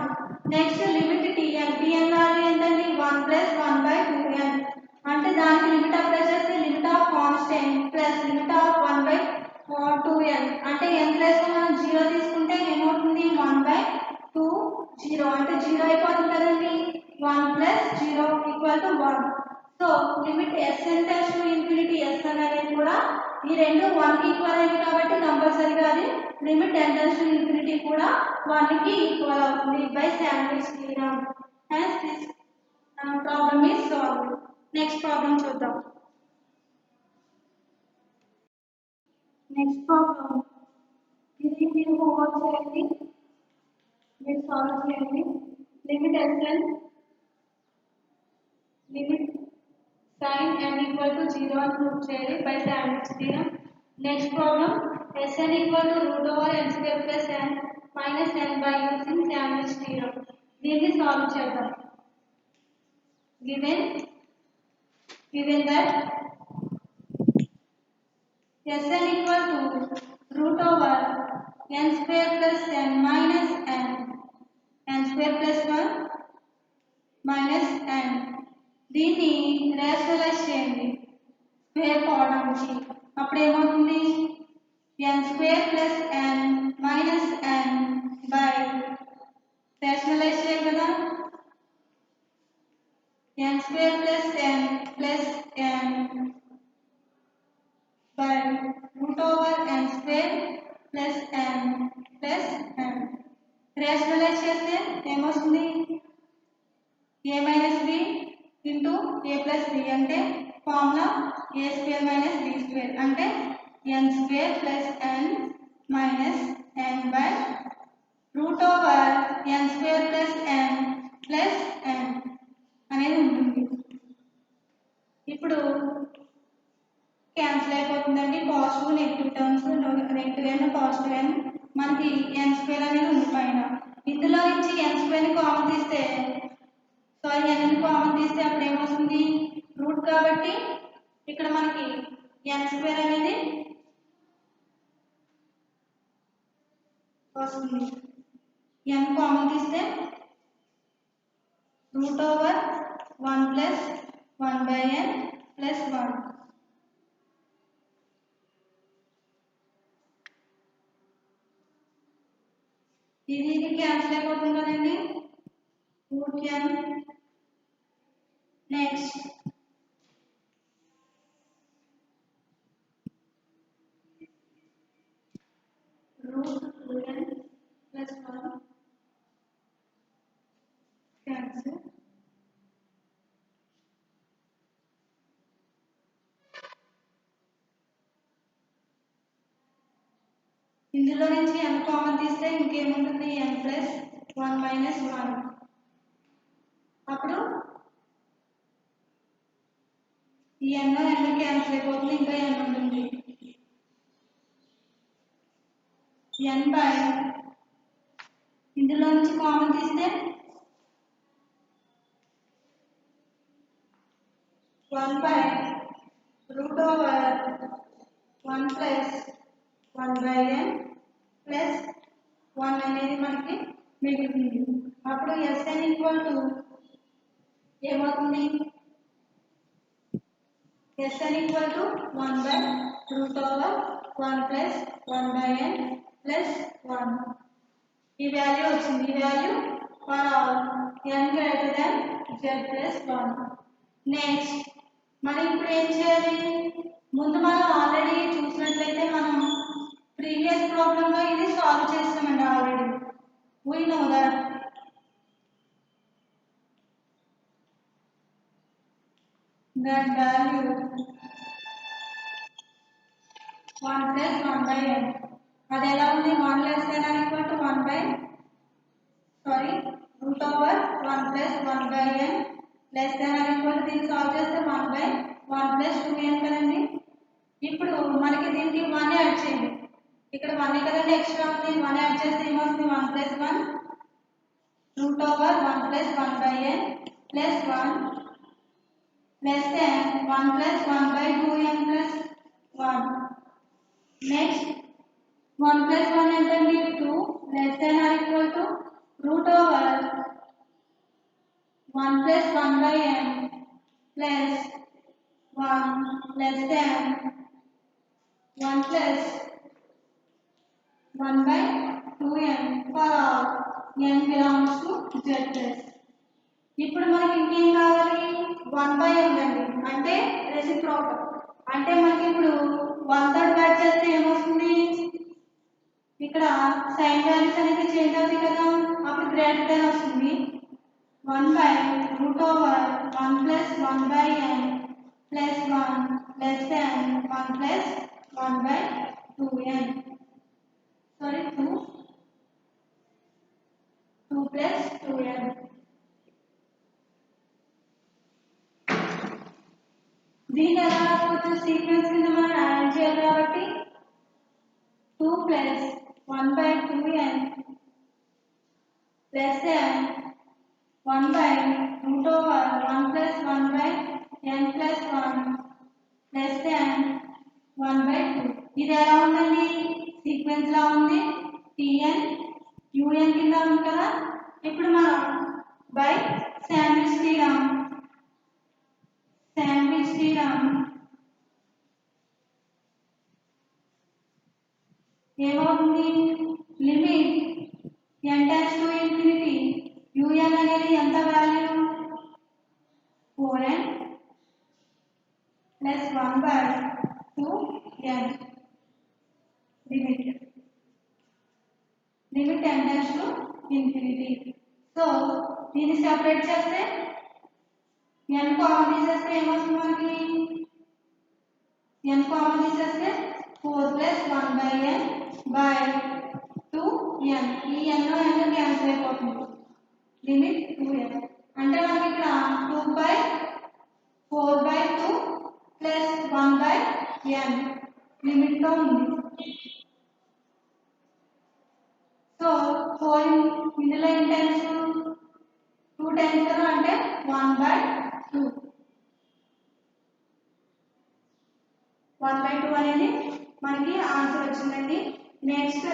Speaker 1: నెక్స్ట్ లిమిట్ tn వాల్యూ ఏంటండి 1+1/2n అంటే దానికి లిమిట్ అప్లై చేస్తే limit of constant plus limit of 1/2n అంటే n ప్లస్ మనం 0 తీసుకుంటే ఏమవుతుంది 1/2 0 అంటే 0 అయిపోతుంది కదండి. 1+0 equal to 1. So limit Sn tends to infinity Sn అనేది కూడా ఈ రెండు 1 కి ఈక్వల్ అయింది కాబట్టి కంపల్సరీగా అది limit n tends to infinity కూడా 1 కి ఈక్వల్ అవుతుంది by sandwich theorem. Hence this problem is solved. Next problem చూద్దాం. నెక్స్ట్ ప్రాబ్లమ్ ఇది మీరు హోంవర్క్ చేయండి, మీరు సాల్వ్ చేయండి. Limit Sn limit sin n equal to 0 అని ప్రూవ్ చేయాలి by sandwich theorem. Next problem Sn equal to √n² plus n minus n by using sandwich theorem. దీన్ని solve చేద్దాం. given that Sn equal to √n² plus n minus n² plus 1 minus n దీన్ని rationalise చేయండి square పోవడానికి. అప్పుడు ఏమవుతుంది n² plus n minus n by rationalise చేయాలి కదా n² plus n plus n by √n² plus n plus n rationalise చేస్తే ఏమొస్తుంది a minus b into a plus b అంటే ఫార్ములా a² minus b² అంటే n² plus n minus n by √n² plus n plus n అనేది ఉంటుంది. ఇప్పుడు cancel అయిపోతుందండి, positive negative terms, negative n positive n, మనకి n² అనేది ఉంది పైన. ఇందులో నుంచి n² ని కామన్ తీస్తే n కామన్ తీస్తే అప్పుడు ఏమొస్తుంది రూట్ కాబట్టి ఇక్కడ మనకి n² అనేది వస్తుంది. n కామన్ తీస్తే √1 + 1/n + 1 ఇది క్యాన్సిల్ అయిపోతుంది కదండి root n next root 2n plus 1 cancel. ఇందులో నుంచి n కామన్ తీస్తే ఇంకేముంటుంది n ప్లస్ 1 మైనస్ 1 అప్పుడు ఈ n క్యాన్సిల్ అయిపోతుంది ఇంకా n ఉంటుంది n బై ఇందులో నుంచి కామన్ తీస్తే 1 by root over 1 plus 1 by n plus 1 అనేది మనకి మిగులుతుంది అప్పుడు Sn ఈక్వల్ టు ఏమవుతుంది Sn equal to 1 by root over 1 plus 1 by n plus 1 ఈ వాల్యూ వచ్చింది ఈ value for all n greater than z plus 1 next మనం ఇప్పుడు ఏం చేయాలి ముందు మనం ఆల్రెడీ చూసినట్లయితే మనం ప్రీవియస్ ప్రాబ్లమ్ లో ఇది సాల్వ్ చేసామండి already we know that value 1 plus 1 by n అది ఎలా ఉంది 1 less than or equal to 1 by root over 1 plus 1 by n less than or equal to దీన్ని సాల్వ్ చేస్తే 1 by 1 plus 2n కదండి ఇప్పుడు మనకి దీనికి 1 యాడ్ చేయండి ఇక్కడ 1 కదండి ఎక్స్ట్రా ఉంది 1 యాడ్ చేస్తే ఏమవుతుంది 1 plus 1 root over 1 plus 1 by n plus 1 less than 1 plus 1 by 2n plus 1 next 1 plus 1 entandi 2 less than or equal to root over 1 plus 1 by n plus 1 less than 1 plus 1 by 2n for all n belongs to z plus ఇప్పుడు మనకి ఇంకేం కావాలి 1 by n అండి అంటే reciprocal అంటే మనకి ఇప్పుడు 1/3 add చేస్తే ఏమొస్తుంది ఇక్కడ సైన్ వాల్యూస్ అనేది చేంజ్ అవుతాయి కదా అప్పుడు గ్రేటర్ దాన్ వస్తుంది 1 by root over 1 plus 1 by n plus 1 less than 1 plus 1 by 2n sorry 2 plus 2n దీని ఎలా కొంచెం సీక్వెన్స్ కింద మనం యాడ్ చేయాలి కాబట్టి 2 plus 1 by 2n less than 1 by root over 1 plus 1 by n plus 1 less than 1 by 2 ఇది ఎలా ఉందండి సీక్వెన్స్ లా ఉంది tn un కింద ఉంది కదా ఇప్పుడు మనం బై శాండ్విచ్ థీరం ఏమవుతుంది limit n tends to infinity un అనేది ఎంత value 4n plus 1 by 2n limit n tends to infinity so దీన్ని సెపరేట్ చేస్తే n కామన్ తీసేస్తే ఏమొస్తుంది మనకి n కామన్ తీసేస్తే 4 plus 1 by n by 2n ఈ n క్యాన్సిల్ అయిపోతుంది లిమిట్ 2n అంటే మనకి ఇక్కడ 2 by 4 by 2 plus 1 by n limit తో ఉంది సో 4 ఇందులో ఎన్ని టైమ్స్ 2 టైమ్స్ కదా అంటే 1 by 2 1 by 2 అనేది మనకి ఆన్సర్ వచ్చిందండి next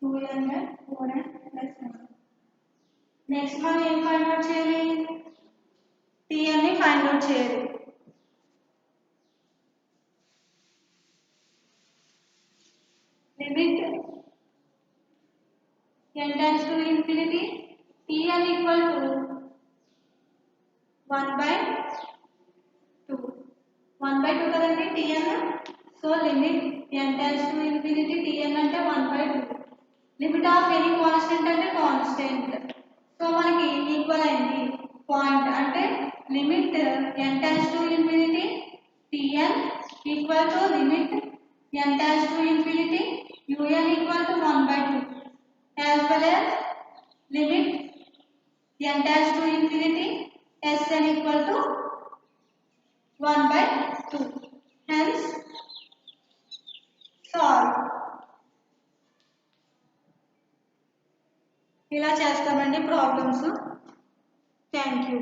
Speaker 1: 2n by 4n plus 1 next మనం ఏం ఫైండ్ అవుట్ చేయాలి tn ని ఫైండ్ డెనోట్ చేయాలి. Limit n tends to infinity Tn equal to 1/2 1/2 కదండి Tn. So limit n tends to infinity Tn అంటే 1/2. లిమిట్ ఆఫ్ ఎనీ కాన్స్టెంట్ అంటే constant. So మనకి equal అయింది పాయింట్ అంటే limit n tends to infinity Tn equal to limit n tends to infinity Un equal to 1/2 as well as limit n tends to infinity Sn equal to 1/2. Hence solve. ఇలా చేస్తామండి problems. Thank you.